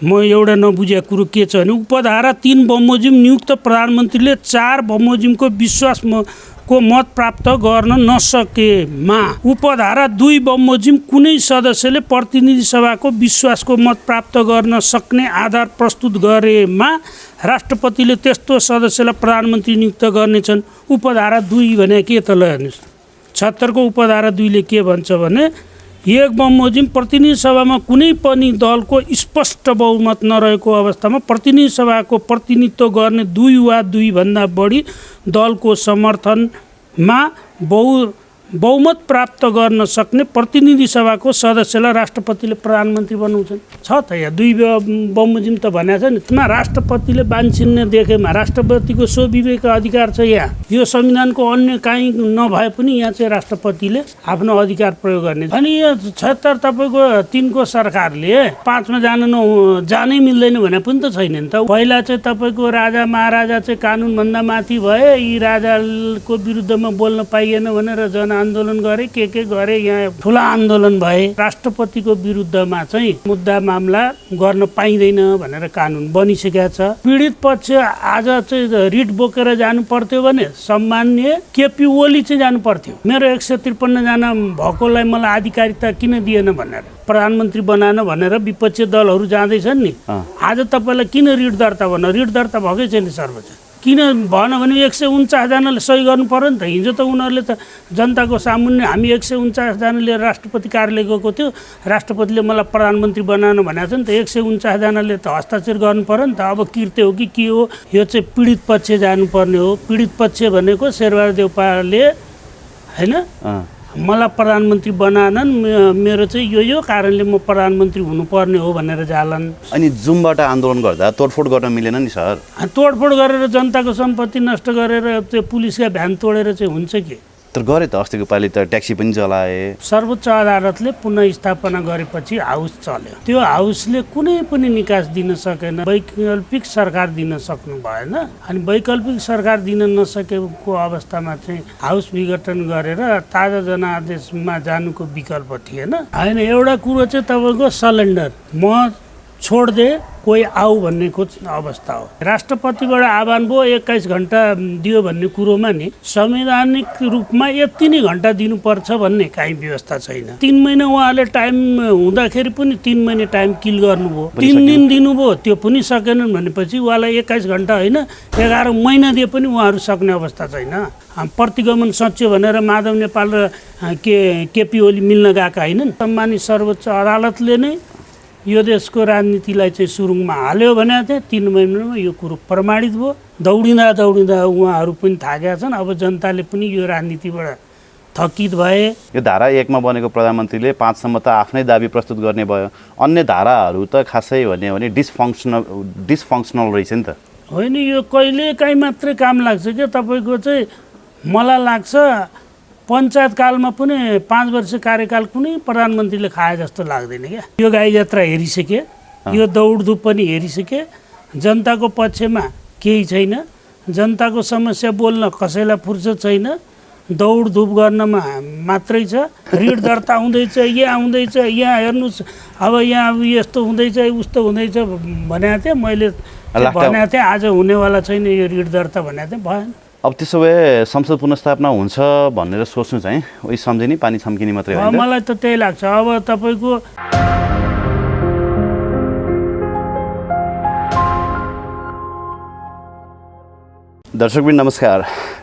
म एउटा नबुझेको कुरो के छ भने उपधारा 3 बमोजिम नियुक्त प्रधानमन्त्रीले 4 बमोजिमको विश्वासको मत प्राप्त गर्न नसकेमा उपधारा 2 बमोजिम कुनै सदस्यले प्रतिनिधि सभाको विश्वासको मत प्राप्त गर्न सक्ने आधार प्रस्तुत गरेमा राष्ट्रपतिले त्यस्तो सदस्यलाई प्रधानमन्त्री नियुक्त गर्नेछन्। उपधारा 2 भने के त ल हेर्नुस्, 76 को उपधारा 2 ले के भन्छ भने एक बमोजिम प्रतिनिधि सभामा कुनै पनि दलको स्पष्ट बहुमत नरहेको अवस्थामा प्रतिनिधि सभाको प्रतिनिधित्व गर्ने 2 वा 2 भन्दा बढी दलको समर्थनमा बहुमत प्राप्त गर्न सक्ने प्रतिनिधि सभाको सदस्यलाई राष्ट्रपतिले प्रधानमन्त्री बनाउँछन्। छ त यहाँ 2 बमोजिम त भनेको छ नि, त्यसमा राष्ट्रपतिले बान्छिन्ने देखेमा राष्ट्रपतिको स्वविवेक अधिकार छ। यहाँ यो संविधानको अन्य काहीँ नभए पनि यहाँ चाहिँ राष्ट्रपतिले आफ्नो अधिकार प्रयोग गर्ने। अनि यो 76 तपाईँको 3 को सरकारले 5 मा जानै मिल्दैन भने पनि त छैन नि त। पहिला चाहिँ तपाईँको राजा महाराजा चाहिँ कानुनभन्दा माथि भए, यी राजाको विरुद्धमा बोल्न पाइएन भनेर आन्दोलन गरे, के गरे, यहाँ ठुला आन्दोलन भए। राष्ट्रपतिको विरुद्धमा चाहिँ मुद्दा मामला गर्न पाइँदैन भनेर कानुन बनिसकेको छ। पीडित पक्ष आज चाहिँ रिट बोकेर जानु पर्थ्यो भने सम्मान्य केपी ओली चाहिँ जानु पर्थ्यो। मेरो 153 जना भएकोलाई मलाई आधिकारिकता किन दिएन भनेर प्रधानमन्त्री बनाएन भनेर विपक्षी दलहरू जाँदैछन् नि। आज तपाईँलाई किन रिट दर्ता भन्न, रिट दर्ता भएकै छैन सर्वोच्च। किन भन भने 149 जनाले सही गर्नु पर्यो नि त। हिजो त उनीहरूले त जनताको सामुन्ने हामी 149 जनाले राष्ट्रपति कार्यालय गएको थियो, राष्ट्रपतिले मलाई प्रधानमन्त्री बनाउन भनेको छ नि त। 149 जनाले त हस्ताक्षर गर्नु पर्यो नि त। अब किर्ते हो कि के हो, यो चाहिँ पीडित पक्ष जानुपर्ने हो। पीडित पक्ष भनेको शेरबहादुर देउपाले हैन मलाई प्रधानमन्त्री बनाएनन्, मेरो चाहिँ यो कारणले म प्रधानमन्त्री हुनुपर्ने हो भनेर जालन। अनि जुमबाट आन्दोलन गर्दा तोडफोड गर्न मिलेन नि सर। तोडफोड गरेर जनताको सम्पत्ति नष्ट गरेर त्यो पुलिसका भ्यान तोडेर चाहिँ हुन्छ के? तर गरे त अस्तिको पालि त ट्याक्सी पनि चलाए। सर्वोच्च अदालतले पुनः स्थापना गरेपछि हाउस चल्यो। त्यो हाउसले कुनै पनि निकास दिन सकेन, वैकल्पिक सरकार दिन सक्नु भएन। अनि वैकल्पिक सरकार दिन नसकेको अवस्थामा चाहिँ हाउस विघटन गरेर ताजा जनादेशमा जानुको विकल्प थिएन। होइन, एउटा कुरो चाहिँ तपाईँको सलेन्डर, म छोड्दे कोही आऊ भन्नेको अवस्था हो। राष्ट्रपतिबाट आह्वान भयो 21 घण्टा दियो भन्ने कुरोमा नि संवैधानिक रूपमा यति नै घण्टा दिनुपर्छ भन्ने काहीँ व्यवस्था छैन। 3 महिना उहाँले टाइम हुँदाखेरि पनि 3 महिना टाइम किल गर्नुभयो, 3 दिन दिनुभयो, त्यो पनि सकेनन् भनेपछि उहाँलाई 21 घण्टा होइन 11 महिना दिए पनि उहाँहरू सक्ने अवस्था छैन। प्रतिगमन सच्यो भनेर माधव नेपाल र केपी ओली मिल्न गएका होइनन्। सम्मानित सर्वोच्च अदालतले नै यो देशको राजनीतिलाई चाहिँ सुरुङमा हाल्यो भने चाहिँ 3 महिनामा यो कुरो प्रमाणित भयो। दौडिँदा उहाँहरू पनि थाकेका छन्। अब जनताले पनि यो राजनीतिबाट थकित भए। यो धारा 1 मा बनेको प्रधानमन्त्रीले 5 सम्म त आफ्नै दाबी प्रस्तुत गर्ने भयो। अन्य धाराहरू त खासै भन्यो भने डिसफङ्सनल रहेछ नि त। होइन, यो कहिले काहीँ मात्रै काम लाग्छ क्या तपाईँको चाहिँ। मलाई लाग्छ पञ्चायत कालमा पनि 5 वर्ष कार्यकाल कुनै प्रधानमन्त्रीले खाए जस्तो लाग्दैन क्या। यो गाई जात्रा हेरिसके, यो दौडधुप पनि हेरिसके, जनताको पक्षमा केही छैन, जनताको समस्या बोल्न कसैलाई फुर्सद छैन, दौडधुप गर्नमा मात्रै छ। रिट दर्ता हुँदैछ, यहाँ हुँदैछ, यहाँ हेर्नुहोस् अब यहाँ यस्तो हुँदैछ उस्तो हुँदैछ भनेको थिएँ मैले, भनेको थिएँ। आज हुनेवाला छैन यो रिट दर्ता भनेको थिएँ, भएन। अब त्यसो भए संसद पुनर्स्थापना हुन्छ भनेर सोच्नु चाहिँ उही सम्झिने पानी छम्किने मात्रै होइन। मलाई त त्यही लाग्छ। अब तपाईँको दर्शकवृन्द नमस्कार,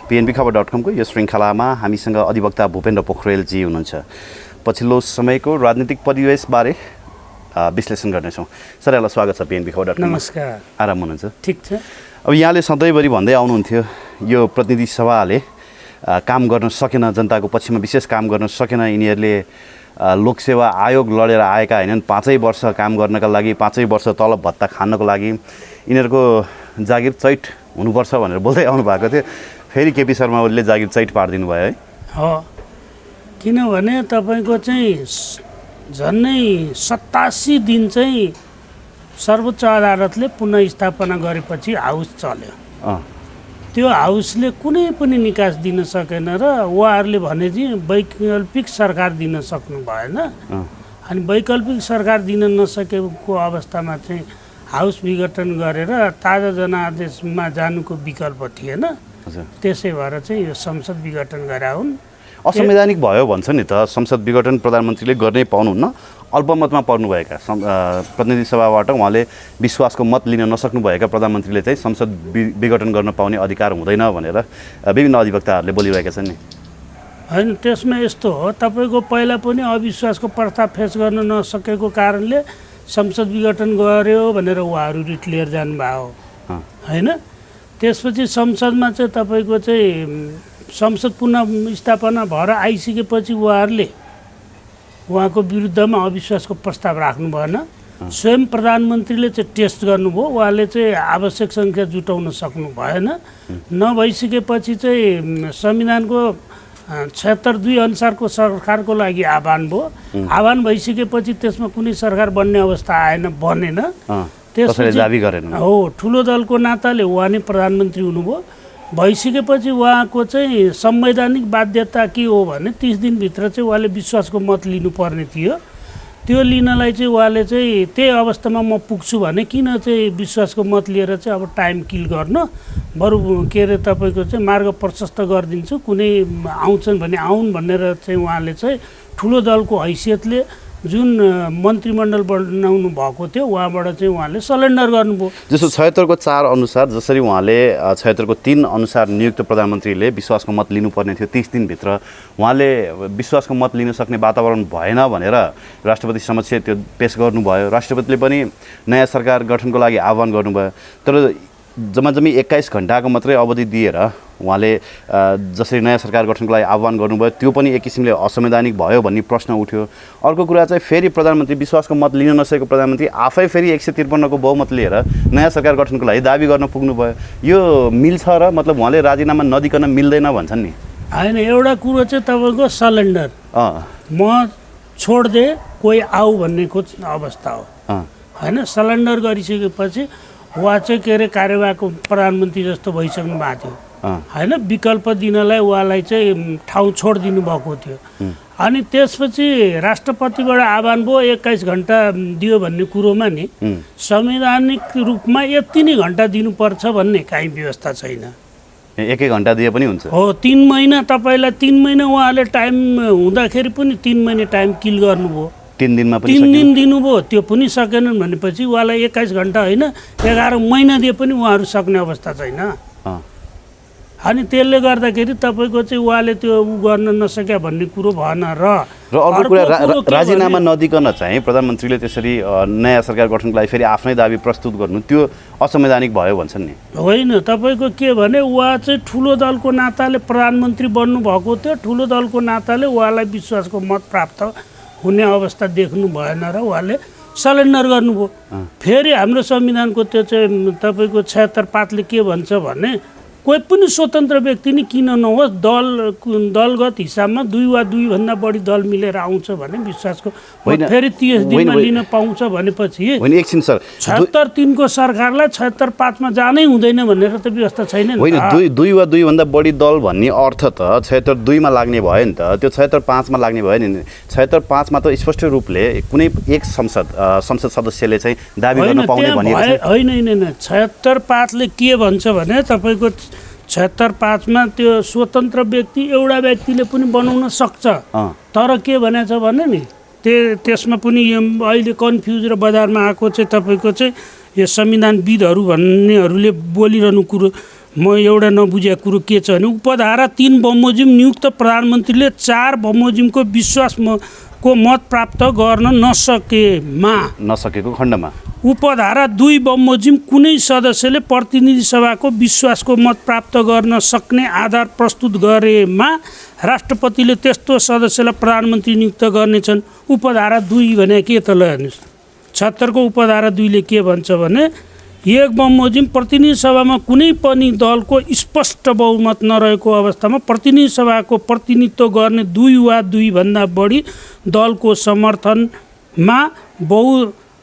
PNBखबर.com को यो श्रृङ्खलामा हामीसँग अधिवक्ता भूपेन्द्र पोखरेलजी हुनुहुन्छ। पछिल्लो समयको राजनीतिक परिवेशबारे विश्लेषण गर्नेछौँ। सर, यहाँलाई स्वागत छ PNBखबर.com। नमस्कार। आराम हुनुहुन्छ? ठिक छ। अब यहाँले सधैँभरि भन्दै आउनुहुन्थ्यो यो प्रतिनिधि सभाले काम गर्न सकेन, जनताको पक्षमा विशेष काम गर्न सकेन। यिनीहरूले लोकसेवा आयोग लडेर आएका होइनन्। 5 वर्ष काम गर्नका लागि, 5 वर्ष तलब भत्ता खानको लागि यिनीहरूको जागिर चैट हुनुपर्छ भनेर बोल्दै आउनु भएको थियो। फेरि केपी शर्मा ओलीले जागिर चैट पारिदिनु भयो है? हो, किनभने तपाईँको चाहिँ झन्नै 87 दिन चाहिँ सर्वोच्च अदालतले पुनः स्थापना गरेपछि हाउस चल्यो। त्यो हाउसले कुनै पनि निकास दिन सकेन र उहाँहरूले भने चाहिँ वैकल्पिक सरकार दिन सक्नु भएन। अनि वैकल्पिक सरकार दिन नसकेको अवस्थामा चाहिँ हाउस विघटन गरेर ताजा जनादेशमा जानुको विकल्प थिएन। हजुर, त्यसै भएर चाहिँ यो संसद विघटन गरा हुन्। असंवैधानिक भयो भन्छ नि त। संसद विघटन प्रधानमन्त्रीले गर्नै पाउनुहुन्न। अल्पमतमा पर्नुभएका प्रतिनिधि सभाबाट उहाँले विश्वासको मत लिन नसक्नुभएका प्रधानमन्त्रीले चाहिँ संसद विघटन गर्न पाउने अधिकार हुँदैन भनेर विभिन्न अधिवक्ताहरूले बोलिरहेका छन् नि। होइन, त्यसमा यस्तो हो, तपाईँको पहिला पनि अविश्वासको प्रस्ताव फेस गर्न नसकेको कारणले संसद विघटन गर्यो भनेर उहाँहरू रिट लिएर जानुभयो होइन। त्यसपछि संसदमा चाहिँ तपाईँको चाहिँ संसद पुनः स्थापना भएर आइसकेपछि उहाँहरूले उहाँको विरुद्धमा अविश्वासको प्रस्ताव राख्नु भएन। स्वयं प्रधानमन्त्रीले चाहिँ टेस्ट गर्नुभयो, उहाँले चाहिँ आवश्यक सङ्ख्या जुटाउन सक्नु भएन। नभइसकेपछि चाहिँ संविधानको 76(2) अनुसारको सरकारको लागि आह्वान भयो। आह्वान भइसकेपछि त्यसमा कुनै सरकार बन्ने अवस्था आएन, बनेन। त्यसपछि दाबी गरेन। हो, ठुलो दलको नाताले उहाँ नै प्रधानमन्त्री हुनुभयो। भइसकेपछि उहाँको चाहिँ संवैधानिक बाध्यता के हो भने 30 दिनभित्र चाहिँ उहाँले विश्वासको मत लिनुपर्ने थियो। त्यो लिनलाई चाहिँ उहाँले चाहिँ त्यही अवस्थामा म पुग्छु भने किन चाहिँ विश्वासको मत लिएर चाहिँ अब टाइम किल गर्नु, बरु के अरे तपाईँको चाहिँ मार्ग प्रशस्त गरिदिन्छु, कुनै आउँछन् भने आउन् भनेर चाहिँ उहाँले चाहिँ ठुलो दलको हैसियतले जुन मन्त्रीमण्डल बनाउनु भएको थियो उहाँबाट चाहिँ उहाँले सरेन्डर गर्नुभयो। जस्तो 76 को 4 अनुसार जसरी उहाँले 76 को 3 अनुसार नियुक्त प्रधानमन्त्रीले विश्वासको मत लिनुपर्ने थियो 30 दिनभित्र, उहाँले विश्वासको मत लिन सक्ने वातावरण भएन भनेर राष्ट्रपति समक्ष त्यो पेश गर्नुभयो। राष्ट्रपतिले पनि नयाँ सरकार गठनको लागि आह्वान गर्नुभयो। तर जम्माजम्मी 21 घण्टाको मात्रै अवधि दिएर उहाँले जसरी नयाँ सरकार गठनको लागि आह्वान गर्नुभयो त्यो पनि एक किसिमले असंवैधानिक भयो भन्ने प्रश्न उठ्यो। अर्को कुरा चाहिँ फेरि प्रधानमन्त्री विश्वासको मत लिन नसकेको प्रधानमन्त्री आफै फेरि 153 को बहुमत लिएर नयाँ सरकार गठनको लागि दाबी गर्न पुग्नुभयो। यो मिल्छ र मतलब उहाँले राजीनामा नदिकन मिल्दैन भन्छन् नि? होइन, एउटा कुरो चाहिँ तपाईँको सरेन्डर, म छोड्दे कोही आऊ भन्नेको अवस्था हो होइन। सरेन्डर गरिसकेपछि उहाँ चाहिँ के अरे कार्यवाहको प्रधानमन्त्री जस्तो भइसक्नु भएको थियो होइन। विकल्प दिनलाई उहाँलाई चाहिँ ठाउँ छोडिदिनु भएको थियो। अनि त्यसपछि राष्ट्रपतिबाट आह्वान भयो 21 घण्टा दियो भन्ने कुरोमा नि संवैधानिक रूपमा यति नै घण्टा दिनुपर्छ भन्ने काहीँ व्यवस्था छैन। 1 घण्टा दिए पनि हुन्छ। हो, 3 महिना तपाईँलाई 3 महिना उहाँले टाइम हुँदाखेरि पनि 3 महिना टाइम किल गर्नुभयो। 3 दिनमा पनि 3 दिन दिनुभयो, त्यो पनि सकेनन् भनेपछि उहाँलाई 21 घण्टा होइन 11 महिना दिए पनि उहाँहरू सक्ने अवस्था छैन। अनि त्यसले गर्दाखेरि तपाईँको चाहिँ उहाँले त्यो गर्न नसक्या भन्ने कुरो भएन। र अर्को कुरा राजीनामा नदिकन चाहिँ प्रधानमन्त्रीले त्यसरी नयाँ सरकार गठनको लागि फेरि आफ्नै दाबी प्रस्तुत गर्नु त्यो असंवैधानिक भयो भन्छन् नि? होइन, तपाईँको के भने उहाँ चाहिँ ठुलो दलको नाताले प्रधानमन्त्री बन्नु भएको थियो। ठुलो दलको नाताले उहाँलाई विश्वासको मत प्राप्त हुने अवस्था देख्नु भएन र उहाँले सरेन्डर गर्नुभयो। फेरि हाम्रो संविधानको त्यो चाहिँ तपाईँको 76 पातले के भन्छ भने कोही पनि स्वतन्त्र व्यक्ति नि किन नहोस् दलगत हिसाबमा 2 वा 2 भन्दा बढी दल मिलेर आउँछ भने विश्वासको फेरि 30 दिनमा लिन पाउँछ भनेपछि 76-3 को सरकारलाई 76-5 मा जानै हुँदैन भनेर त व्यवस्था छैन नि। होइन, 2 वा 2 भन्दा बढी दल भन्ने अर्थ त 76-2 मा लाग्ने भयो नि त। त्यो 76-5 मा लाग्ने भयो नि। 76-5 मा त स्पष्ट रूपले कुनै एक संसद सदस्यले चाहिँ दाबी गर्न पाउने भनिएको छ। होइन, 76-5 ले के भन्छ भने तपाईँको 76-5 मा त्यो स्वतन्त्र व्यक्ति एउटा व्यक्तिले पनि बनाउन सक्छ। तर के भनेछ भने नि त्यसमा पनि अहिले कन्फ्युज र बजारमा आएको चाहिँ तपाईँको चाहिँ यो संविधानविदहरू भन्नेहरूले बोलिरहनु कुरो म एउटा नबुझेको कुरो के छ भने उपधारा 3 बमोजिम नियुक्त प्रधानमन्त्रीले 4 बमोजिमको विश्वासको मत प्राप्त गर्न नसकेको खण्डमा उपधारा 2 बमोजिम कुनै सदस्यले प्रतिनिधि सभाको विश्वासको मत प्राप्त गर्न सक्ने आधार प्रस्तुत गरेमा राष्ट्रपतिले त्यस्तो सदस्यलाई प्रधानमन्त्री नियुक्त गर्नेछन्। उपधारा 2 भने के त ल हेर्नुहोस्, 76 को उपधारा 2 ले के भन्छ भने 1 बमोजिम प्रतिनिधि सभामा कुनै पनि दलको स्पष्ट बहुमत नरहेको अवस्थामा प्रतिनिधि सभाको प्रतिनिधित्व गर्ने 2 वा 2 भन्दा बढी दलको समर्थनमा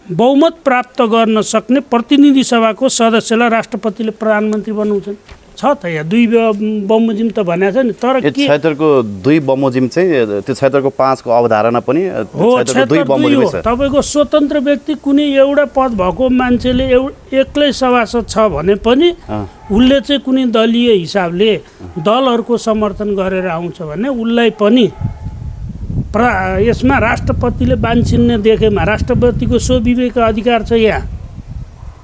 बहुमत प्राप्त गर्न सक्ने प्रतिनिधि सभाको सदस्यलाई राष्ट्रपतिले प्रधानमन्त्री बनाउँछन्। छ त यहाँ 2 बमोजिम त भनेको छ नि। तर यो के 76 को 2 बमोजिम चाहिँ त्यो 76 को 5 को अवधारणा पनि हो 76 को 2 बमोजिम छ। तपाईँको स्वतन्त्र व्यक्ति कुनै एउटा पद भएको मान्छेले एक्लै सभासद छ भने पनि उसले चाहिँ कुनै दलीय हिसाबले दलहरूको समर्थन गरेर आउँछ भने उसलाई पनि यसमा राष्ट्रपतिले बान्छिन्ने देखेमा राष्ट्रपतिको स्वविवेक अधिकार छ यहाँ।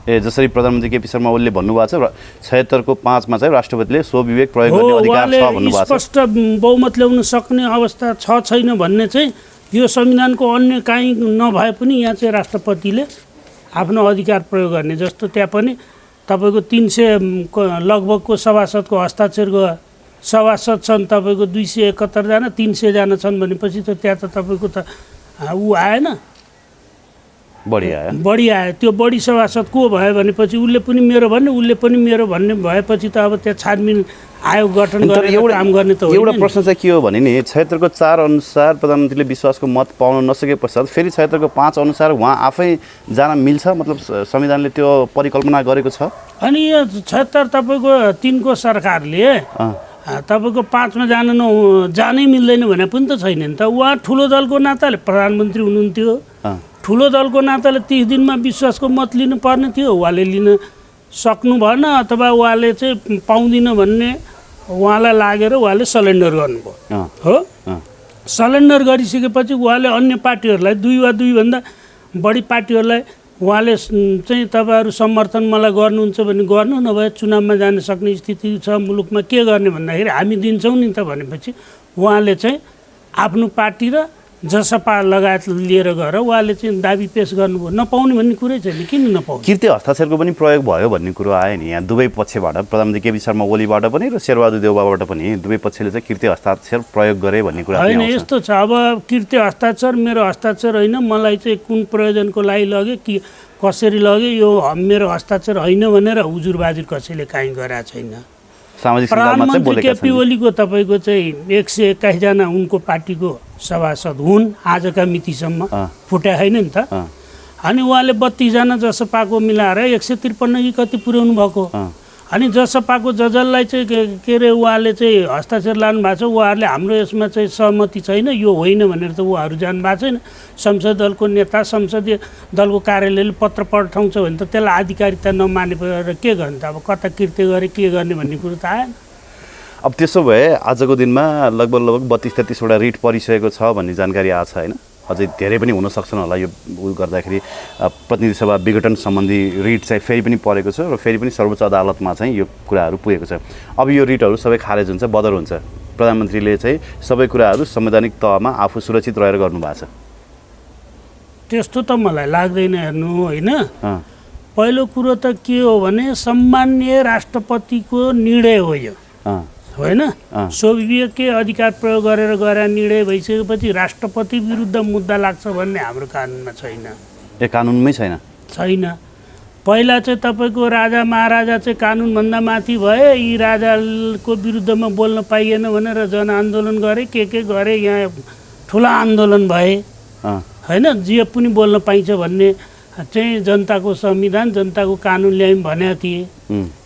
जसरी प्रधानमन्त्री केपी शर्मा ओलीले भन्नुभएको छ 76 को 5 मा चाहिँ राष्ट्रपतिले स्वविवेक प्रयोग गर्ने अधिकार छ भन्नुभएको छ। स्पष्ट बहुमत ल्याउन सक्ने अवस्था छैन भन्ने चाहिँ यो संविधानको अन्य काहीँ नभए पनि यहाँ चाहिँ राष्ट्रपतिले आफ्नो अधिकार प्रयोग गर्ने। जस्तो त्यहाँ पनि तपाईँको 300 लगभगको सभासदको हस्ताक्षरको सभासद छन् तपाईँको 271 जना 300 जना छन् भनेपछि त त्यहाँ त तपाईँको त ऊ आएन, बढी आयो। त्यो बढी सभासद को भयो भनेपछि उसले पनि मेरो भन्ने उसले पनि मेरो भन्ने भएपछि त अब त्यहाँ छानबिन आयोग गठन गरेर काम गर्ने त हो। एउटा प्रश्न चाहिँ के हो भने नि 76 को 4 अनुसार प्रधानमन्त्रीले विश्वासको मत पाउन नसके पश्चात फेरि 76 को 5 अनुसार उहाँ आफै जान मिल्छ, मतलब संविधानले त्यो परिकल्पना गरेको छ। अनि यो 76 तपाईँको 3 को सरकारले तपाईँको 5 मा जानै मिल्दैन भने पनि त छैन नि त। उहाँ ठुलो दलको नाताले प्रधानमन्त्री हुनुहुन्थ्यो, ठुलो दलको नाताले 30 दिनमा विश्वासको मत लिनु पर्ने थियो, उहाँले लिन सक्नु भएन अथवा उहाँले चाहिँ पाउँदिन भन्ने उहाँलाई लागेर उहाँले सरेन्डर गर्नुभयो हो। सरेन्डर गरिसकेपछि उहाँले अन्य पार्टीहरूलाई 2 वा 2 भन्दा बढी पार्टीहरूलाई उहाँले चाहिँ तपाईँहरू समर्थन मलाई गर्नुहुन्छ भने गर्नु, नभए चुनावमा जान सक्ने स्थिति छ मुलुकमा, के गर्ने भन्दाखेरि हामी दिन्छौँ नि त भनेपछि उहाँले चाहिँ आफ्नो पार्टी र जसपा लगायत लिएर गएर उहाँले चाहिँ दाबी पेश गर्नुभयो। नपाउने भन्ने कुरै छैन, किन नपाउने। कृत्य हस्ताक्षरको पनि प्रयोग भयो भन्ने कुरो आयो नि यहाँ दुवै पक्षबाट, प्रधानमन्त्री केपी शर्मा ओलीबाट पनि र शेरबहादुर देउवाबाट पनि दुवै पक्षले चाहिँ कृत्य हस्ताक्षर प्रयोग गरे भन्ने कुरा होइन। यस्तो छ, अब कृत्य हस्ताक्षर मेरो हस्ताक्षर होइन, मलाई चाहिँ कुन प्रयोजनको लागि लग्यो कि कसरी लग्यो यो मेरो हस्ताक्षर होइन भनेर हुजुरबाजुर कसैले काहीँ गरेको छैन। प्रधानमन्त्री केपी ओलीको तपाईँको चाहिँ 121 जना उनको पार्टीको सभासद हुन् आजका मितिसम्म, फुट्या छैन नि त। अनि उहाँले 32 जना जसपाको मिलाएर 153 कि कति पुर्याउनु भएको। अनि जसपाको जजललाई चाहिँ के अरे उहाँले चाहिँ हस्ताक्षर लानु भएको छ, उहाँहरूले हाम्रो यसमा चाहिँ सहमति छैन यो होइन भनेर त उहाँहरू जानु भएको छैन। संसदीय दलको नेता संसदीय दलको कार्यालयले पत्र पठाउँछ भने त त्यसलाई आधिकारिकता नमानेर के गर्ने त, अब कता कृत्य गरे के गर्ने भन्ने कुरो त आएन। अब त्यसो भए आजको दिनमा लगभग 32-33 वटा रिट परिसकेको छ भन्ने जानकारी आएको छ होइन? अझै धेरै पनि हुन सक्छन् होला यो गर्दाखेरि। प्रतिनिधि सभा विघटन सम्बन्धी रिट चाहिँ फेरि पनि परेको छ र फेरि पनि सर्वोच्च अदालतमा चाहिँ यो कुराहरू पुगेको छ। अब यो रिटहरू सबै खारेज हुन्छ, बदर हुन्छ। प्रधानमन्त्रीले चाहिँ सबै कुराहरू संवैधानिक तहमा आफू सुरक्षित रहेर गर्नुभएको छ त्यस्तो त मलाई लाग्दैन। हेर्नु होइन, पहिलो कुरो त के हो भने सम्मान्य राष्ट्रपतिको निर्णय हो यो होइन। स्वविवेकीय अधिकार प्रयोग गरेर गएर निर्णय भइसकेपछि राष्ट्रपति विरुद्ध मुद्दा लाग्छ भन्ने हाम्रो कानुनमा छैन। ए कानुनमै छैन? छैन। पहिला चाहिँ तपाईँको राजा महाराजा चाहिँ कानुनभन्दा माथि भए, यी राजाको विरुद्धमा बोल्न पाइएन भनेर जनआन्दोलन गरे, के गरे, यहाँ ठुला आन्दोलन भए होइन। जे पनि बोल्न पाइन्छ भन्ने चाहिँ जनताको संविधान जनताको कानुन ल्यायौँ भनेका थिए।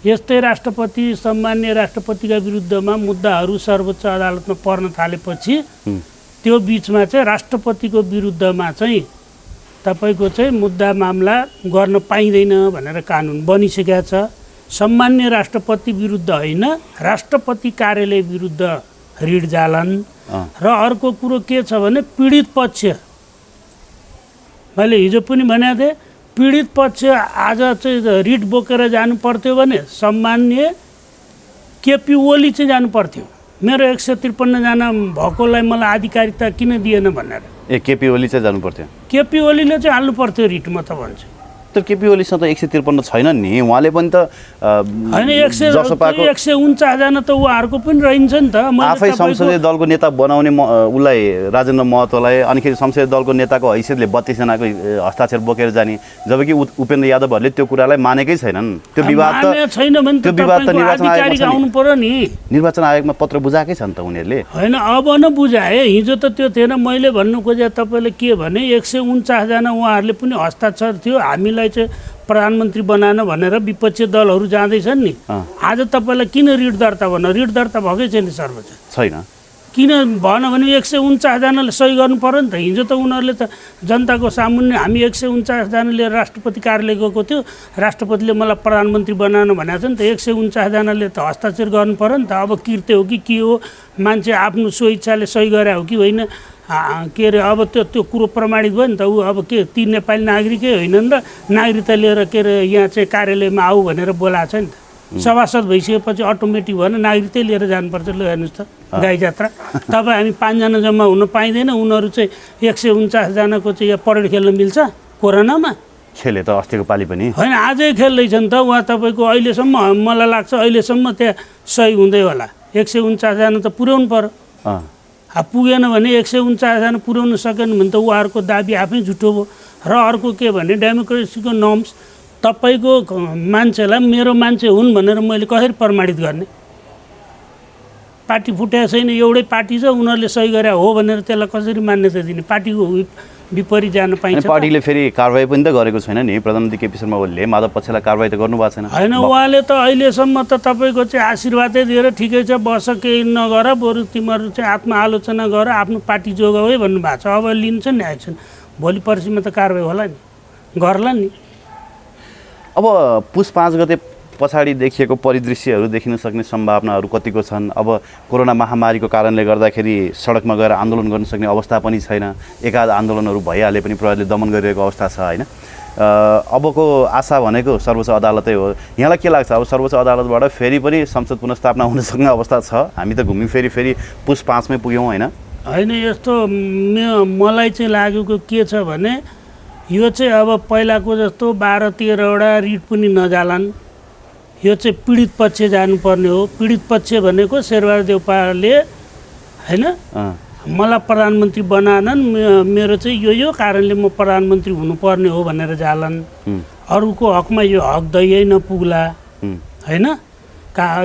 यस्तै राष्ट्रपति सम्मान्य राष्ट्रपतिका विरुद्धमा मुद्दाहरू सर्वोच्च अदालतमा पर्न थालेपछि त्यो बिचमा चाहिँ राष्ट्रपतिको विरुद्धमा चाहिँ तपाईँको चाहिँ मुद्दा मामला गर्न पाइँदैन भनेर कानुन बनिसकेको छ। सम्मान्य राष्ट्रपति विरुद्ध होइन, राष्ट्रपति कार्यालय विरुद्ध रिट जालान्। र अर्को कुरो के छ भने पीडित पक्ष, मैले हिजो पनि भनेको थिएँ, पीडित पक्ष आज चाहिँ रिट बोकेर जानु पर्थ्यो भने सम्मान्य केपी ओली चाहिँ जानु पर्थ्यो। मेरो 153 जना भएकोलाई मलाई आधिकारिकता किन दिएन भनेर। ए केपी ओली चाहिँ जानु पर्थ्यो? केपी ओलीले चाहिँ हाल्नु पर्थ्यो रिट, म त भन्छु। तर केपी ओलीसँग त 153 छैन नि, उहाँले पनि त होइन 149 जना त उहाँहरूको पनि रहन्छ नि त। आफै संसदीय दलको नेता बनाउने उसलाई राजेन्द्र महतोलाई अनिखेरि संसदीय दलको नेताको हैसियतले 32 जनाको हस्ताक्षर बोकेर जाने, जबकि उपेन्द्र यादवहरूले त्यो कुरालाई मानेकै छैनन्। त्यो विवाद त निर्वाचन आयोगमा पत्र बुझाएकै छ नि त उनीहरूले। होइन अब न बुझाए, हिजो त त्यो थिएन। मैले भन्नु खोजे तपाईँले के भने 149 जना उहाँहरूले पनि हस्ताक्षर थियो, हामीलाई चाहिँ प्रधानमन्त्री बनाएन भनेर विपक्षी दलहरू जाँदैछन् नि। आज तपाईँलाई किन रिट दर्ता भन्न? रिट दर्ता भएकै छैन सर्वोच्च छैन। किन भन भने 149जनाले सही गर्नु पर्यो नि त। हिजो त उनीहरूले त जनताको सामुन्ने हामी 149जनाले राष्ट्रपति कार्यालय गएको थियो, राष्ट्रपतिले मलाई प्रधानमन्त्री बनाउन भनेको छ नि त। 149जनाले त हस्ताक्षर गर्नु पर्यो नि त। अब किर्ते हो कि के हो, मान्छे आफ्नो स्वइच्छाले सही गरे हो कि होइन, के अरे अब त्यो कुरो प्रमाणित भयो नि त। ऊ अब के ती नेपाली नागरिकै होइनन् र नागरिकता लिएर के अरे यहाँ चाहिँ कार्यालयमा आऊ भनेर बोलाएको छ नि त। सभासद भइसकेपछि अटोमेटिक भएन, नागरिकतै लिएर जानुपर्छ। ल हेर्नुहोस् त गाई जात्रा। तपाईँ हामी 5जना जम्मा हुन पाइँदैन, उनीहरू चाहिँ 149जनाको चाहिँ यहाँ परेड खेल्न मिल्छ? कोरोनामा खेले त अस्तिको पालि पनि होइन, आजै खेल्दैछन् त। उहाँ तपाईँको अहिलेसम्म मलाई लाग्छ अहिलेसम्म त्यहाँ सही हुँदै होला। 149जना त पुर्याउनु पर्यो। पुगेन भने 149जना पुर्याउन सकेन भने त उहाँहरूको दाबी आफै झुटो भयो। र अर्को के भने डेमोक्रेसीको नर्म्स तपाईँको मान्छेलाई मेरो मान्छे हुन् भनेर मैले कसरी प्रमाणित गर्ने? पार्टी फुटेको छैन, एउटै पार्टी छ, उनीहरूले सही गरे हो भनेर त्यसलाई कसरी मान्यता दिने? पार्टीको विपरीत जान पाइन्छ? पार्टीले फेरि कारवाही पनि त गरेको छैन नि। प्रधानमन्त्री केपी शर्मा ओलीले माधव पक्षलाई कारवाही त गर्नुभएको छैन। होइन, उहाँले त अहिलेसम्म त तपाईँको चाहिँ आशीर्वादै दिएर ठिकै छ बस, केही नगर, बरु तिमीहरू चाहिँ आत्मआलोचना गर, आफ्नो पार्टी जोगाऊ है भन्नुभएको छ। अब लिन्छ नि एक्सन, भोलि पर्सिमा त कारवाही होला नि, गर्ला नि। अब पुस 5 गते पछाडि देखिएको परिदृश्यहरू देखिन सक्ने सम्भावनाहरू कतिको छन्? अब कोरोना महामारीको कारणले गर्दाखेरि सडकमा गएर आन्दोलन गर्न सक्ने अवस्था पनि छैन। एकाध आन्दोलनहरू भइहाले पनि प्रहरीले दमन गरिरहेको अवस्था छ होइन। अबको आशा भनेको सर्वोच्च अदालतै हो। यहाँलाई के लाग्छ, अब सर्वोच्च अदालतबाट फेरि पनि संसद पुनर्स्थापना हुन सक्ने अवस्था छ? हामी त घुमी फेरि पुस 5 मै पुग्यौँ होइन। होइन, यस्तो मलाई चाहिँ लागेको के छ भने यो चाहिँ अब पहिलाको जस्तो 12-13वटा रिट पनि नजालान्। यो चाहिँ पीडित पक्ष जानुपर्ने हो। पीडित पक्ष भनेको शेरबहादुर देउपाले होइन, मलाई प्रधानमन्त्री बनाएनन्, मेरो चाहिँ यो कारणले म प्रधानमन्त्री हुनुपर्ने हो भनेर जालान्। अरूको हकमा यो हक दै नपुग्ला होइन।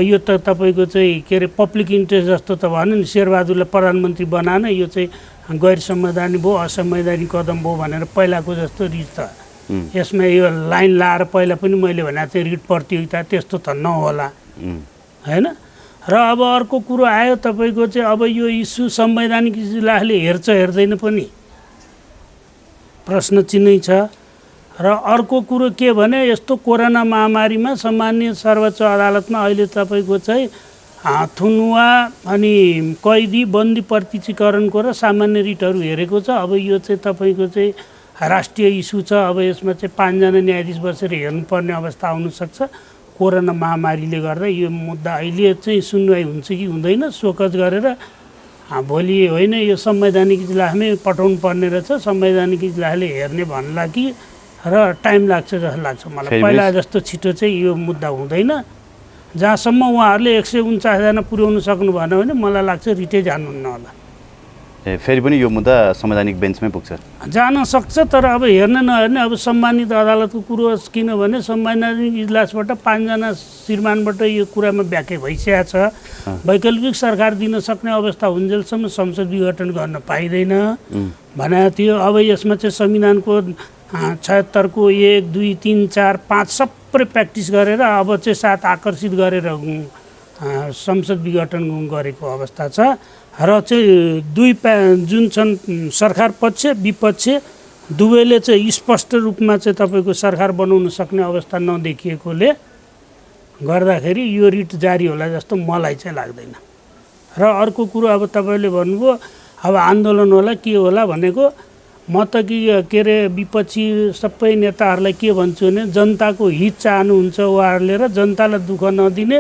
यो त तपाईँको चाहिँ के अरे पब्लिक इन्ट्रेस्ट जस्तो त भएन नि। शेरबहादुरले प्रधानमन्त्री बनाएन, यो चाहिँ गैर संवैधानिक भयो, असंवैधानिक कदम भयो भनेर पहिलाको जस्तो रिट त यसमा यो लाइन लाएर पहिला पनि मैले भनेको थिएँ रिट प्रतियोगिता त्यस्तो त नहोला होइन। र अब अर्को कुरो आयो तपाईँको चाहिँ अब यो इस्यु संवैधानिक इजलासले हेर्छ हेर्दैन पनि प्रश्न चिन्ह छ। र अर्को कुरो के भने यस्तो कोरोना महामारीमा सामान्य सर्वोच्च अदालतमा अहिले तपाईँको चाहिँ थुनुवा अनि कैदी बन्दी प्रत्यक्षीकरणको र सामान्य रिटहरू हेरेको छ। अब यो चाहिँ तपाईँको चाहिँ राष्ट्रिय इस्यु छ। अब यसमा चाहिँ 5जना न्यायाधीश बसेर हेर्नुपर्ने अवस्था आउनसक्छ। कोरोना महामारीले गर्दा यो मुद्दा अहिले चाहिँ सुनवाई हुन्छ कि हुँदैन सोकज गरेर भोलि होइन यो संवैधानिक इजलासमै पठाउनु पर्ने रहेछ। संवैधानिक इजलासले हेर्ने भन्ला कि र टाइम लाग्छ जस्तो लाग्छ मलाई। पहिला जस्तो छिटो चाहिँ यो मुद्दा हुँदैन। जहाँसम्म उहाँहरूले 149जना पुर्याउनु सक्नु भएन भने मलाई लाग्छ रिटै जानुहुन्न होला। फेरि पनि यो मुद्दा संवैधानिक बेन्चमै पुग्छ, जान सक्छ। तर अब हेर्ने नहेर्ने अब सम्मानित अदालतको कुरो किनभने संवैधानिक इजलासबाट 5जना श्रीमानबाट यो कुरामा व्याख्या भइसकेको छ। वैकल्पिक सरकार दिन सक्ने अवस्था हुन्जेलसम्म संसद विघटन गर्न पाइँदैन भनेको थियो। अब यसमा चाहिँ संविधानको 76 को 1, 2, 3, 4, 5 सबै प्र्याक्टिस गरेर अब चाहिँ 7 आकर्षित गरेर संसद विघटन गरेको अवस्था छ। र चाहिँ जुन छन् सरकार पक्ष विपक्ष दुवैले चाहिँ स्पष्ट रूपमा चाहिँ तपाईँको सरकार बनाउन सक्ने अवस्था नदेखिएकोले गर्दाखेरि यो रिट जारी होला जस्तो मलाई चाहिँ लाग्दैन। र अर्को कुरो अब तपाईँले भन्नुभयो अब आन्दोलन होला के होला भनेको म त के अरे विपक्षी सबै नेताहरूलाई के भन्छु भने जनताको हित चाहनुहुन्छ उहाँहरूले र जनतालाई दुःख नदिने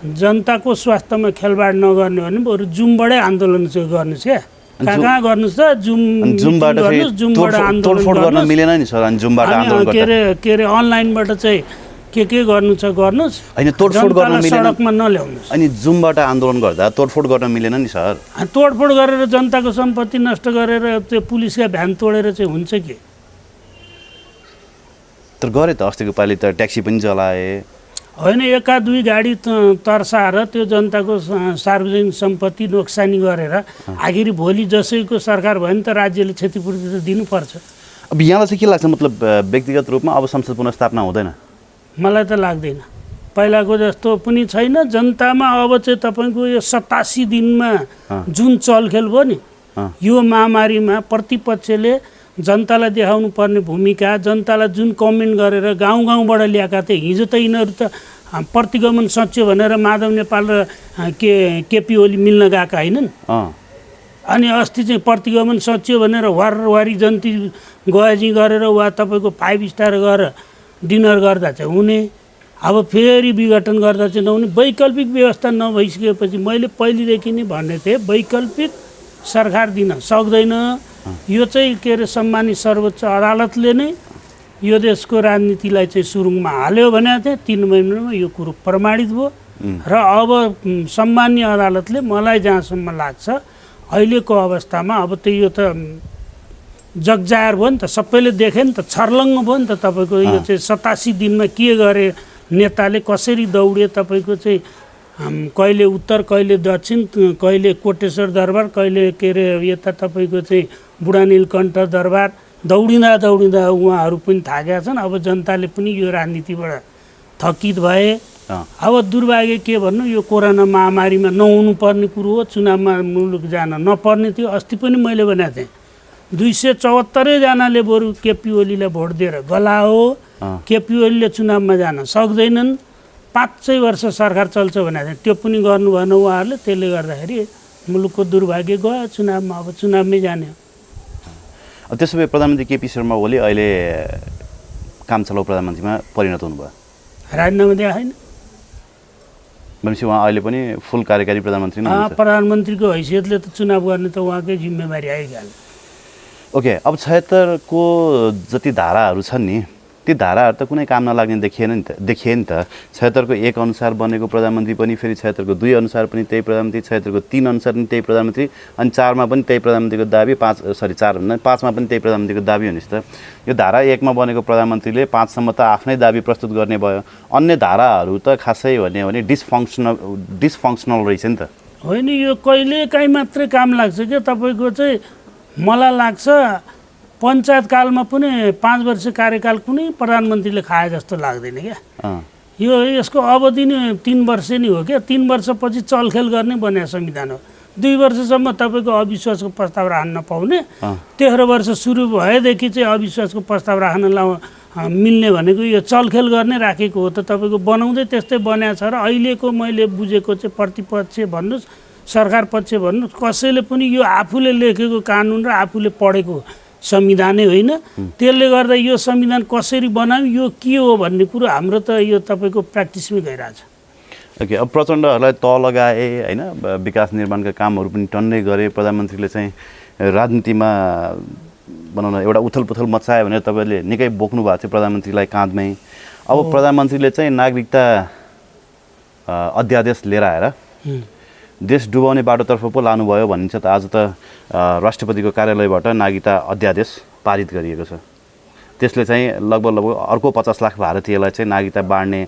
जनताको स्वास्थ्यमा खेलबाड नगर्ने भने बरु जुमबाटै आन्दोलन चाहिँ गर्नुहोस् क्या। कहाँ गर्नुहोस् त जुमबाट आन्दोलन गर्न मिलेन नि सर। जुमबाट आन्दोलन के अरे अनलाइनबाट चाहिँ के गर्नु छ गर्नुहोस्, होइन तोडफोड गर्न मिलेन, सडकमा नल्याउनुहोस्। अनि जुमबाट आन्दोलन गर्दा तोडफोड गर्न मिलेन नि सर। तोडफोड गरेर जनताको सम्पत्ति नष्ट गरेर त्यो पुलिसका भ्यान तोडेर चाहिँ हुन्छ के? तर गरे त अस्तिको पालि त ट्याक्सी पनि चलाए होइन, 1-2 गाडी तर्साएर त्यो जनताको सार्वजनिक सम्पत्ति नोक्सानी गरेर आखिर भोलि जसैको सरकार भयो भने त राज्यले क्षतिपूर्ति त दिनुपर्छ। अब यहाँलाई चाहिँ के लाग्छ मतलब व्यक्तिगत रूपमा अब संसद पुनर्स्थापना हुँदैन? मलाई त लाग्दैन। पहिलाको जस्तो पनि छैन। जनतामा अब चाहिँ तपाईँको यो 87 दिनमा जुन चलखेल भयो नि, यो महामारीमा प्रतिपक्षले जनतालाई देखाउनु पर्ने भूमिका, जनतालाई जुन कमेन्ट गरेर गाउँ गाउँबाट ल्याएका थिए। हिजो त यिनीहरू त प्रतिगमन सच्यो भनेर माधव नेपाल र केपी ओली मिल्न गएका होइनन्। अनि अस्ति चाहिँ प्रतिगमन सच्यो भनेर वारी जन्ती गएजी गरेर वा तपाईँको 5 स्टार गरेर डिनर गर्दा चाहिँ हुने। अब फेरि विघटन गर्दा चाहिँ नहुने। वैकल्पिक व्यवस्था नभइसकेपछि मैले पहिलेदेखि नै भन्ने थिएँ, वैकल्पिक सरकार दिन सक्दैन। यो चाहिँ के अरे सम्मानित सर्वोच्च अदालतले नै यो देशको राजनीतिलाई चाहिँ सुरुङमा हाल्यो भनेको थिएँ। 3 महिनामा यो कुरो प्रमाणित भयो र अब सम्मान्य अदालतले मलाई जहाँसम्म लाग्छ अहिलेको अवस्थामा अब त यो त जगजायर भयो नि त, सबैले देखे नि त, छर्लङ्ग भयो नि त। तपाईँको यो चाहिँ 87 दिनमा के गरे नेताले, कसरी दौडे, तपाईँको चाहिँ कहिले उत्तर, कहिले दक्षिण, कहिले कोटेश्वर दरबार, कहिले के अरे यता तपाईँको चाहिँ बुढा नीलकण्ठ दरबार, दौडिँदा दौडिँदा उहाँहरू पनि थाकेका छन्। अब जनताले पनि यो राजनीतिबाट थकित भए। अब दुर्भाग्य के भन्नु, यो कोरोना महामारीमा नहुनु पर्ने कुरो हो। चुनावमा मुलुक जान नपर्ने थियो। अस्ति पनि मैले भनेको थिएँ 274 जनाले बरु केपी ओलीलाई भोट दिएर गलाओ। केपी ओलीले चुनावमा जान सक्दैनन्। 5 वर्ष सरकार चल्छ भनेको थिएँ, त्यो पनि गर्नु भएन उहाँहरूले। त्यसले गर्दाखेरि मुलुकको दुर्भाग्य गयो चुनावमा। अब चुनावमै जाने हो। त्यसो भए प्रधानमन्त्री केपी शर्मा ओली अहिले काम चलाउ प्रधानमन्त्रीमा परिणत हुनुभयो? राजीनामा दिए होइन भनेपछि उहाँ अहिले पनि फुल कार्यकारी प्रधानमन्त्री नै हुनुहुन्छ? प्रधानमन्त्रीको हैसियतले त चुनाव गर्ने त उहाँकै जिम्मेवारी आइहाल्यो। ओके, अब 76 को जति धाराहरू छन् नि, ती धाराहरू त कुनै काम नलाग्ने देखिए नि त। 76 को 1 अनुसार बनेको प्रधानमन्त्री पनि, फेरि 76 को 2 अनुसार पनि त्यही प्रधानमन्त्री, 76 को 3 अनुसार पनि त्यही प्रधानमन्त्री, अनि 4 मा पनि त्यही प्रधानमन्त्रीको दाबी, 4 भन्दा 5 मा पनि त्यही प्रधानमन्त्रीको दाबी हुनेछ त। यो धारा 1 मा बनेको प्रधानमन्त्रीले 5 सम्म त आफ्नै दाबी प्रस्तुत गर्ने भयो। अन्य धाराहरू त खासै भन्यो भने डिसफङ्सनल रहेछ नि त। होइन, यो कहिलेकाहीँ मात्रै काम लाग्छ क्या। तपाईँको चाहिँ मलाई लाग्छ पञ्चायत कालमा पनि 5 वर्ष कार्यकाल कुनै प्रधानमन्त्रीले खाए जस्तो लाग्दैन क्या। यो यसको अवधि नै 3 वर्ष नै हो क्या। 3 वर्षपछि चलखेल गर्ने बन्या संविधान हो। 2 वर्षसम्म तपाईँको अविश्वासको प्रस्ताव राख्न नपाउने। 13 वर्ष सुरु भएदेखि चाहिँ अविश्वासको प्रस्ताव राख्न मिल्ने भनेको यो चलखेल गर्ने राखेको हो त। तपाईँको बनाउँदै त्यस्तै बन्या छ। र अहिलेको मैले बुझेको चाहिँ प्रतिपक्ष भन्नुहोस्, सरकार पक्ष भन्नुहोस्, कसैले पनि यो आफूले लेखेको कानुन र आफूले पढेको संविधानै होइन। त्यसले गर्दा यो संविधान कसरी बनायो, यो के हो भन्ने कुरो हाम्रो त यो तपाईँको प्र्याक्टिसमै गइरहेछ। ओके, अब प्रचण्डहरूलाई तल लगाए होइन, विकास निर्माणका कामहरू पनि टन्नै गरे। प्रधानमन्त्रीले चाहिँ राजनीतिमा बनाउन एउटा उथलपुथल मचायो भनेर तपाईँले निकै बोक्नु भएको थियो प्रधानमन्त्रीलाई काँधमै। अब प्रधानमन्त्रीले चाहिँ नागरिकता अध्यादेश लिएर आएर देश डुबाउने बाटोतर्फ पो लानुभयो भनिन्छ त। आज त राष्ट्रपतिको कार्यालयबाट नागरिकता अध्यादेश पारित गरिएको छ। त्यसले चाहिँ लगभग अर्को 50 लाख भारतीयलाई चाहिँ नागरिकता बाँड्ने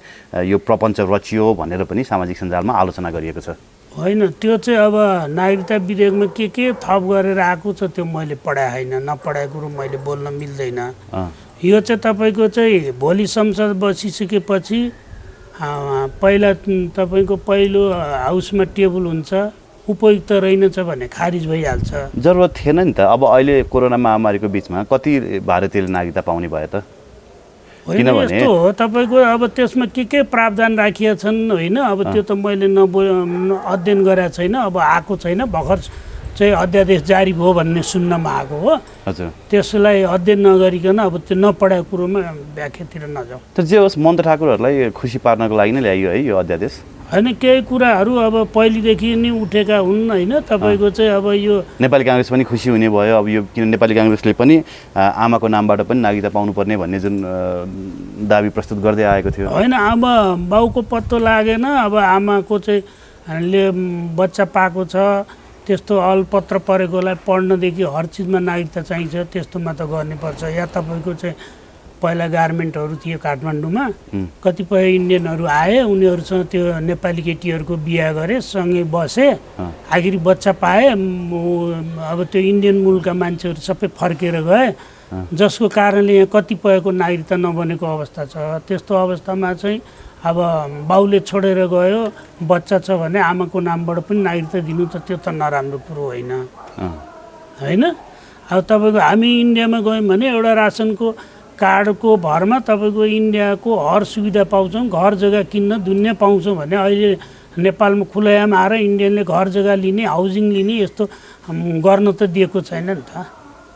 यो प्रपञ्च रचियो भनेर पनि सामाजिक सञ्जालमा आलोचना गरिएको छ। होइन, त्यो चाहिँ अब नागरिकता विधेयकमा के थप गरेर आएको छ त्यो मैले पढाए होइन। नपढाएको कुरो मैले बोल्न मिल्दैन। यो चाहिँ तपाईँको चाहिँ भोलि संसद बसिसकेपछि पहिला तपाईँको पहिलो हाउसमा टेबल हुन्छ, उपयुक्त रहेनछ भने खारिज भइहाल्छ। जरुरत थिएन नि त। अब अहिले कोरोना महामारीको बिचमा कति भारतीयले नागरिकता पाउने भयो त? किनभने यस्तो हो तपाईँको अब त्यसमा के प्रावधान राखिएका छन् होइन। अब त्यो त मैले अध्ययन गरेको छैन। अब आएको छैन, भर्खर चाहिँ अध्यादेश जारी भयो भन्ने सुन्नमा आएको हो। हजुर, त्यसलाई अध्ययन नगरिकन अब त्यो नपढाएको कुरोमा व्याख्यातिर नजाउँ। त जे होस्, मन्त्र ठाकुरहरूलाई खुसी पार्नको लागि नै ल्याइयो है यो अध्यादेश। होइन, केही कुराहरू अब पहिलेदेखि नै उठेका हुन् होइन। तपाईँको चाहिँ अब यो नेपाली काङ्ग्रेस पनि खुसी हुने भयो। अब यो किन नेपाली काङ्ग्रेसले पनि आमाको नामबाट पनि नागरिकता पाउनुपर्ने भन्ने जुन दाबी प्रस्तुत गर्दै आएको थियो। होइन, अब बाउको पत्तो लागेन। अब आमाको चाहिँ ले बच्चा पाएको छ, त्यस्तो अलपत्र परेकोलाई पढ्नदेखि हर चिजमा नागरिकता चाहिन्छ। त्यस्तोमा त गर्नुपर्छ। या तपाईँको चाहिँ पहिला गार्मेन्टहरू थियो काठमाडौँमा, कतिपय इन्डियनहरू आए, उनीहरूसँग त्यो नेपाली केटीहरूको बिहा गरे, सँगै बसे, आखिरी बच्चा पाए। अब त्यो इन्डियन मूलका मान्छेहरू सबै फर्केर गए। जसको कारणले यहाँ कतिपयको नागरिकता नबनेको अवस्था छ। त्यस्तो अवस्थामा चाहिँ अब बाउले छोडेर गयो, बच्चा छ भने आमाको नामबाट पनि नागरिकता दिनु त त्यो त नराम्रो कुरो होइन होइन। अब तपाईँको हामी इन्डियामा गयौँ भने एउटा रासनको कार्डको भरमा तपाईँको इन्डियाको हर सुविधा पाउँछौँ, घर जग्गा किन्न दुनियाँ पाउँछौँ भने अहिले नेपालमा खुलायाम आएर इन्डियनले घर जग्गा लिने, हाउसिङ लिने यस्तो गर्न त दिएको छैन नि त।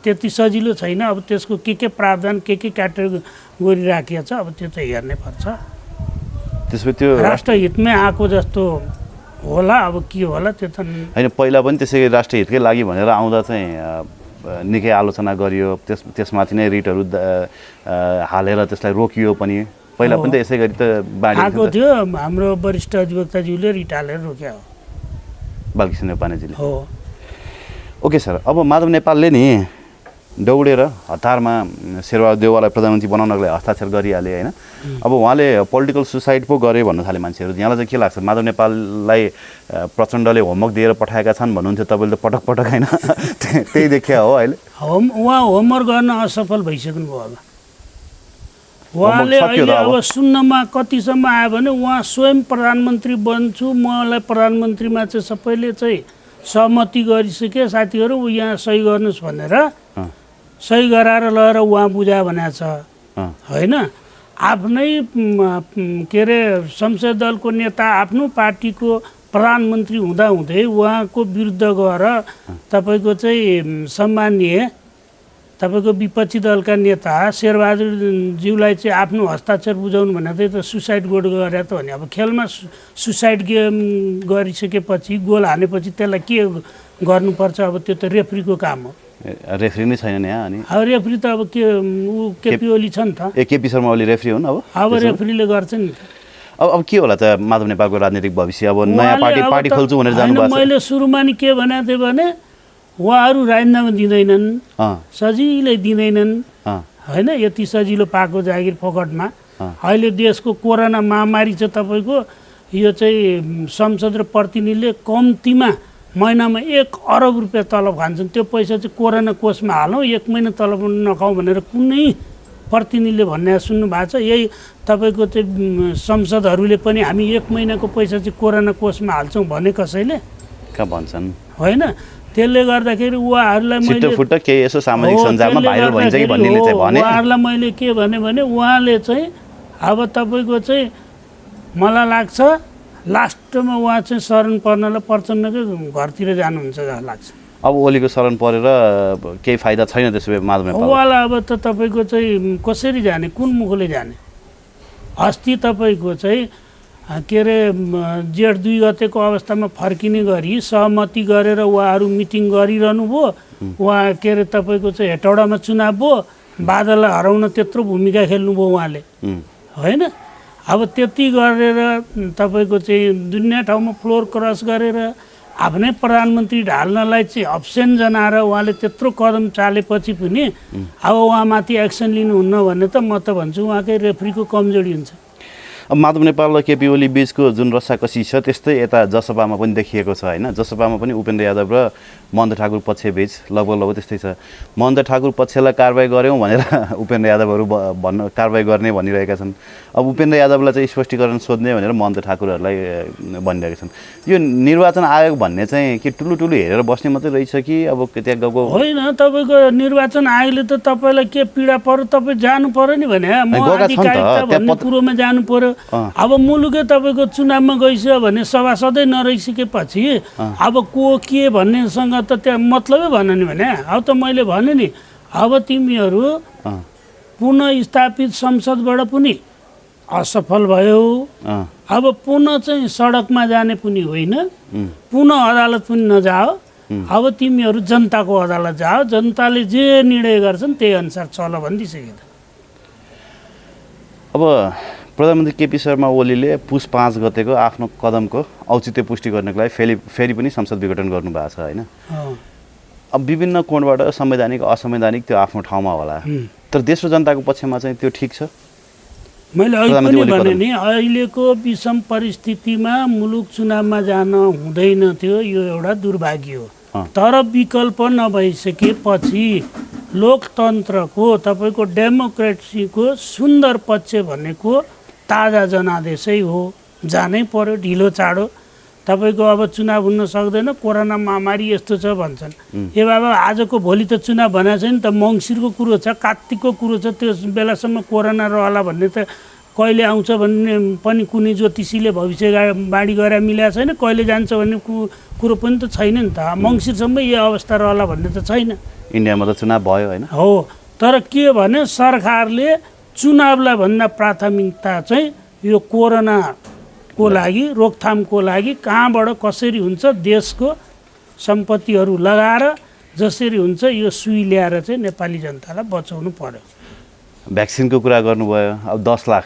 त्यति सजिलो छैन। अब त्यसको के प्रावधान के क्याटेगोरी राखिएको छ अब त्यो त हेर्नै पर्छ। त्यसपछि त्यो राष्ट्रहितमै आएको जस्तो होला, अब के होला त्यो त होइन। पहिला पनि त्यसै राष्ट्रिय हितकै लागि भनेर आउँदा चाहिँ निकै आलोचना गरियो, त्यसमाथि नै रिटहरू हालेर त्यसलाई रोकियो पनि। पहिला पनि त यसै गरी त आएको थियो। हाम्रो वरिष्ठ अधिवक्ताज्यूले रिट हालेर रोक्यो बालकृष्ण नेपानेजीले। हो ओके सर, अब माधव नेपालले नि दौडेर हतारमा शेरबहादुर देउवालाई प्रधानमन्त्री बनाउनको लागि हस्ताक्षर गरिहाले होइन। अब उहाँले पोलिटिकल सुसाइड पो गरे भन्नु थाले मान्छेहरू। यहाँलाई चाहिँ के लाग्छ, माधव नेपाललाई प्रचण्डले होमवर्क दिएर पठाएका छन् भन्नुहुन्थ्यो तपाईँले त पटक पटक होइन त्यही देखिया हो अहिले। उहाँ होमवर्क गर्न असफल भइसक्नु भयो। अब उहाँले अहिले अब सुन्नमा कतिसम्म आयो भने उहाँ स्वयं प्रधानमन्त्री बन्छु, मलाई प्रधानमन्त्रीमा चाहिँ सबैले चाहिँ सहमति गरिसके साथीहरू यहाँ सही गर्नुहोस् भनेर सही गराएर लगेर उहाँ बुझा भनेको छ होइन। आफ्नै के अरे संसद दलको नेता आफ्नो पार्टीको प्रधानमन्त्री हुँदाहुँदै उहाँको विरुद्ध गएर तपाईँको चाहिँ सम्मानीय तपाईँको विपक्षी दलका नेता शेरबहादुरज्यूलाई चाहिँ आफ्नो हस्ताक्षर बुझाउनु भनेर त सुसाइड गोल गरे त हो नि। अब खेलमा सुसाइड गेम गरिसकेपछि गोल हानेपछि त्यसलाई के गर्नुपर्छ, अब त्यो त रेफ्रीको काम हो। रेफ्री नै छैन यहाँ अनि अब रेफ्री त अब के केपी ओली छ नि त। केपी शर्मा ओली रेफ्री हुन् अब रेफ्रीले गर्छ नि त। अब के होला त माधव नेपालको राजनीतिक भविष्य? अब नयाँ पार्टी खोल्छु भनेर जानुभएको छ। मैले सुरुमा नि के भनेको थिएँ भने उहाँहरू राजीनामा दिँदैनन्, सजिलै दिँदैनन् होइन। यति सजिलो पाएको जागिर फोकटमा। अहिले देशको कोरोना महामारी छ तपाईँको, यो चाहिँ संसद र प्रतिनिधिले कम्तीमा महिनामा 1 अरब रुपियाँ तलब खान्छन्। त्यो पैसा चाहिँ कोरोना कोषमा हालौँ, 1 महिना तलब नखाउँ भनेर कुनै प्रतिनिधिले भन्ने सुन्नु भएको छ? यही तपाईँको चाहिँ संसदहरूले पनि हामी 1 महिनाको पैसा चाहिँ कोरोना कोषमा हाल्छौँ भने कसैले कहाँ भन्छन् होइन। त्यसले गर्दाखेरि उहाँहरूलाई मैले केही यसो सामाजिक सञ्जालमा भाइरल भइन्छ कि भन्नेले चाहिँ भने उहाँहरूलाई मैले के भने उहाँले चाहिँ अब तपाईँको चाहिँ मलाई लाग्छ लास्टमा उहाँ चाहिँ शरण पर्नलाई प्रचण्डकै घरतिर जानुहुन्छ जस्तो लाग्छ। अब ओलीको शरण परेर केही फाइदा छैन त्यसो भए माधव नेपाल? उहाँलाई अब त तपाईँको चाहिँ कसरी जाने, कुन मुखले जाने? अस्ति तपाईँको चाहिँ के अरे जेठ 2 गतेको अवस्थामा फर्किने गरी सहमति गरेर उहाँहरू मिटिङ गरिरहनु भयो। उहाँ के अरे तपाईँको चाहिँ हेटौडामा चुनाव भयो, बादललाई हराउन त्यत्रो भूमिका खेल्नुभयो उहाँले होइन। अब त्यति गरेर तपाईँको चाहिँ दुनियाँ ठाउँमा फ्लोर क्रस गरेर आफ्नै प्रधानमन्त्री ढाल्नलाई चाहिँ अप्सन जनाएर उहाँले त्यत्रो कदम चालेपछि पनि अब उहाँमाथि एक्सन लिनुहुन्न भने त म त भन्छु उहाँकै रेफ्रीको कमजोरी हुन्छ। अब माधव नेपाल र केपी ओली बिचको जुन रस्साकसी छ त्यस्तै यता जसपामा पनि देखिएको छ होइन। जसपामा पनि उपेन्द्र यादव र महन्त ठाकुर पक्ष बीच लगभग त्यस्तै छ। महन्त ठाकुर पक्षलाई कारबाही गऱ्यौँ भनेर उपेन्द्र यादवहरू कारबाही गर्ने भनिरहेका छन्। अब उपेन्द्र यादवलाई चाहिँ स्पष्टीकरण सोध्ने भनेर महन्त ठाकुरहरूलाई भनिरहेका छन्। यो निर्वाचन आयोग भन्ने चाहिँ के टुलु हेरेर बस्ने मात्रै रहेछ कि अब त्यहाँ गएको होइन? तपाईँको निर्वाचन आयोगले त तपाईँलाई के पीडा पर्यो, तपाईँ जानु पर्यो नि भने म अधिकारिता भन्ने कुरोमा जानु पर्यो। अब मुलुकै तपाईँको चुनावमा गइसक्यो भने सभासदै नरहिसकेपछि अब को के भन्नेसँग त त्यहाँ मतलबै भन नि भने। अब त मैले भने नि अब तिमीहरू पुनः स्थापित संसदबाट पनि असफल भयो, अब पुनः चाहिँ सडकमा जाने पनि होइन, पुनः अदालत पनि नजाओ। अब तिमीहरू जनताको अदालत जाओ, जनताले जे निर्णय गर्छन् त्यही अनुसार चल भनिदिइसक्यो त। अब प्रधानमन्त्री केपी शर्मा ओलीले पुस 5 गतेको आफ्नो कदमको औचित्य पुष्टि गर्नको लागि फेरि पनि संसद विघटन गर्नुभएको छ होइन। अब विभिन्न कोणबाट संवैधानिक असंवैधानिक त्यो आफ्नो ठाउँमा होला, तर देश र जनताको पक्षमा चाहिँ त्यो ठिक छ? मैले अहिले पनि भने नि अहिलेको विषम परिस्थितिमा मुलुक चुनावमा जान हुँदैन थियो, यो एउटा दुर्भाग्य हो। तर विकल्प नभइसकेपछि लोकतन्त्रको तपाईँको डेमोक्रेसीको सुन्दर पक्ष भनेको ताजा जनादेशै हो। जानै पर्यो ढिलो चाँडो। तपाईँको अब चुनाव हुन सक्दैन, कोरोना महामारी यस्तो छ भन्छन्। ए बाबा आजको भोलि त चुनाव भनेको छैन त, मङ्सिरको कुरो छ, कार्तिकको कुरो छ, त्यो बेलासम्म कोरोना रहला भन्ने त कहिले आउँछ भन्ने पनि कुनै ज्योतिषीले भविष्यवाणी गरेर मिलेको छैन। कहिले जान्छ भन्ने कुरो पनि त छैन नि त। मङ्सिरसम्म यो अवस्था रहला भन्ने त छैन। इन्डियामा त चुनाव भयो होइन? हो, तर के भने सरकारले चुनावलाई भन्दा प्राथमिकता चाहिँ यो कोरोनाको लागि, रोकथामको लागि कहाँबाट कसरी हुन्छ देशको सम्पत्तिहरू लगाएर जसरी हुन्छ यो सुई ल्याएर चाहिँ नेपाली जनतालाई बचाउनु पर्यो। भ्याक्सिनको कुरा गर्नुभयो। अब 10 लाख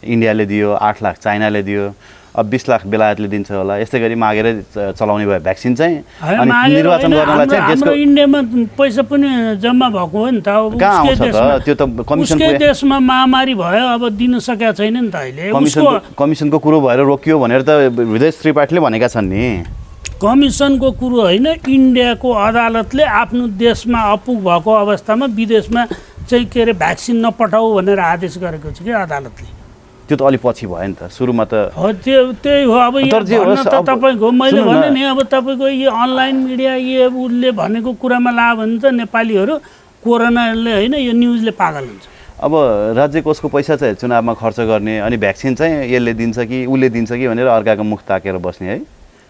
इन्डियाले दियो, 8 लाख चाइनाले दियो, अब 20 लाख बेलायतले दिन्छ होला। यस्तै गरी मागेर चलाउने भयो भ्याक्सिन चाहिँ। अनि निर्वाचन गर्नलाई चाहिँ हाम्रो इन्डियामा पैसा पनि जम्मा भएको हो नि त। कहाँ आउँछ त? त्यो त कमिसनको देशमा महामारी भयो, अब दिन सकेको छैन नि त अहिले। कमिसनको कुरो भएर रोकियो भनेर त हृदय त्रिपाठीले भनेका छन् नि। कमिसनको कुरो होइन, इन्डियाको अदालतले आफ्नो देशमा अपुग भएको अवस्थामा विदेशमा चाहिँ के अरे भ्याक्सिन नपठाऊ भनेर आदेश गरेको छ कि अदालतले। त्यो त अलि पछि भयो नि त, सुरुमा त हो। त्यही हो। अब तपाईँको मैले भने नि, अब तपाईँको यो अनलाइन मिडिया यो उसले भनेको कुरामा लाभ भने त नेपालीहरू कोरोनाले होइन यो न्युजले पागल हुन्छ। अब राज्य कोषको पैसा चाहिँ चुनावमा खर्च गर्ने, अनि भ्याक्सिन चाहिँ यसले दिन्छ कि उसले दिन्छ कि भनेर अर्काको मुख ताकेर बस्ने है।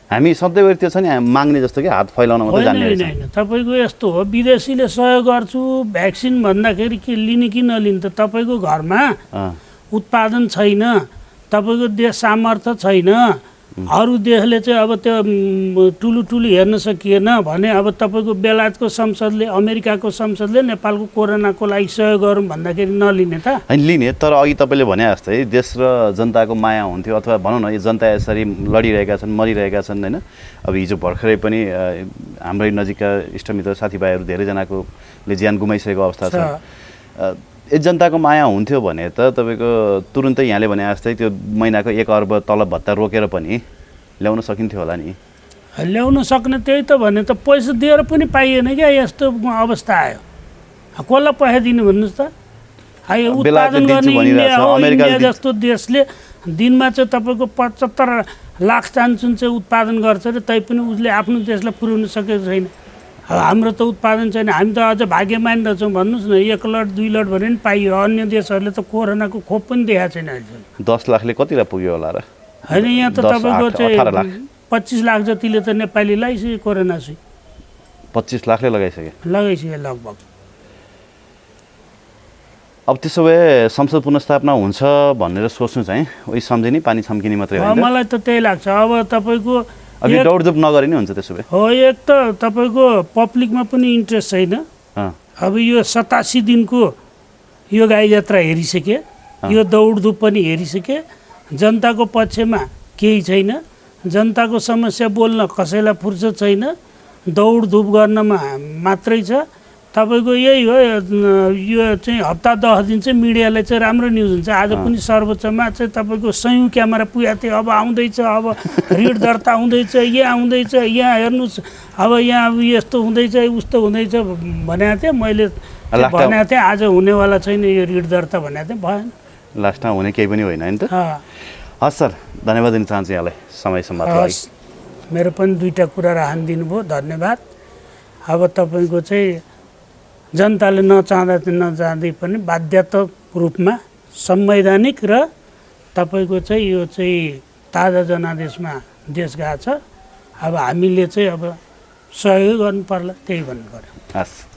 हामी सधैँभरि त्यो छ नि, माग्ने जस्तो कि हात फैलाउन मात्रै जान्ने रहेछ। होइन, तपाईँको यस्तो हो, विदेशीले सहयोग गर्छु भ्याक्सिन भन्दाखेरि के लिने कि नलिने त तपाईँको घरमा उत्पादन छैन, तपाईँको देश सामर्थ्य छैन। अरू देशले चाहिँ अब त्यो ठुलो हेर्न सकिएन भने अब तपाईँको बेलायतको संसदले, अमेरिकाको संसदले नेपालको कोरोनाको लागि सहयोग गरौँ भन्दाखेरि नलिने त? होइन, लिने। तर अघि तपाईँले भने जस्तै देश र जनताको माया हुन्थ्यो, अथवा भनौँ न यो जनता यसरी लडिरहेका छन्, मरिरहेका छन् होइन। अब हिजो भर्खरै पनि हाम्रै नजिकका इष्टमित्र साथीभाइहरू धेरैजनाकोले ज्यान गुमाइसकेको अवस्था छ। जनताको माया हुन्थ्यो भने त तपाईँको तुरुन्तै यहाँले भने जस्तै त्यो महिनाको 1 अर्ब तलब भत्ता रोकेर पनि ल्याउन सकिन्थ्यो होला नि। ल्याउन सक्ने त्यही त भने त, पैसा दिएर पनि पाइएन क्या, यस्तो अवस्था आयो। कसलाई पैसा दिनु भन्नुहोस् त? उत्पादन गर्ने इन्डिया हो। इन्डिया जस्तो देशले दिनमा चाहिँ तपाईँको 75 लाख चान्सुन चाहिँ उत्पादन गर्छ र तैपनि उसले आफ्नो देशलाई पुर्याउन सकेको छैन। हाम्रो त उत्पादन छैन, हामी त अझ भाग्यमान रहेछौँ भन्नुहोस् न। 1 लट 2 लट भने पनि पाइयो। अन्य देशहरूले त कोरोनाको खोप पनि देखाएको छैन अहिले। 10 लाखले कतिलाई पुग्यो होला र? होइन, यहाँ त तपाईँको चाहिँ 25 लाख जतिले त नेपाली लगाइसक्यो कोरोना सुई। 25 लाखले लगाइसक्यो लगभग। अब त्यसो भए संसद पुनर्स्थापना हुन्छ भनेर सोच्नु चाहिँ उही सम्झिने पानी छम्किने मात्रै हो। मलाई त त्यही लाग्छ। अब तपाईँको अब दौडधुप नगरे नि हुन्छ त्यसो भए। हो, एक त तपाईँको पब्लिकमा पनि इन्ट्रेस्ट छैन। अब यो 87 दिनको यो गाई यात्रा हेरिसके, यो दौडधुप पनि हेरिसके। जनताको पक्षमा केही छैन, जनताको समस्या बोल्न कसैलाई फुर्सद छैन, दौडधुप गर्नमा मात्रै छ। तपाईँको यही हो, यो चाहिँ हप्ता 10 दिन चाहिँ मिडियाले चाहिँ राम्रो न्युज हुन्छ। आज पनि सर्वोच्चमा चाहिँ तपाईँको 100 क्यामेरा पुगेको थियो। अब आउँदैछ, अब ऋण दर्ता हुँदैछ, यहाँ आउँदैछ, यहाँ हेर्नुहोस्, अब यहाँ यस्तो हुँदैछ उस्तो हुँदैछ भनेको थिएँ मैले, भनेको थिएँ। आज हुनेवाला छैन यो ऋण दर्ता भनेको थिएँ, भएन। लास्टमा हुने केही पनि होइन नि त। हस् सर, धन्यवाद दिन चाहन्छु यहाँलाई समयसम्म। मेरो पनि 2टा कुरा राख्न दिनुभयो, धन्यवाद। अब तपाईँको चाहिँ जनताले नचाहँदै पनि बाध्यतात्मक रूपमा संवैधानिक र तपाईँको चाहिँ यो चाहिँ ताजा जनादेशमा देश गएको छ। अब हामीले चाहिँ अब सहयोग गर्नु पर्ला, त्यही भन्नु पर्यो। हस्।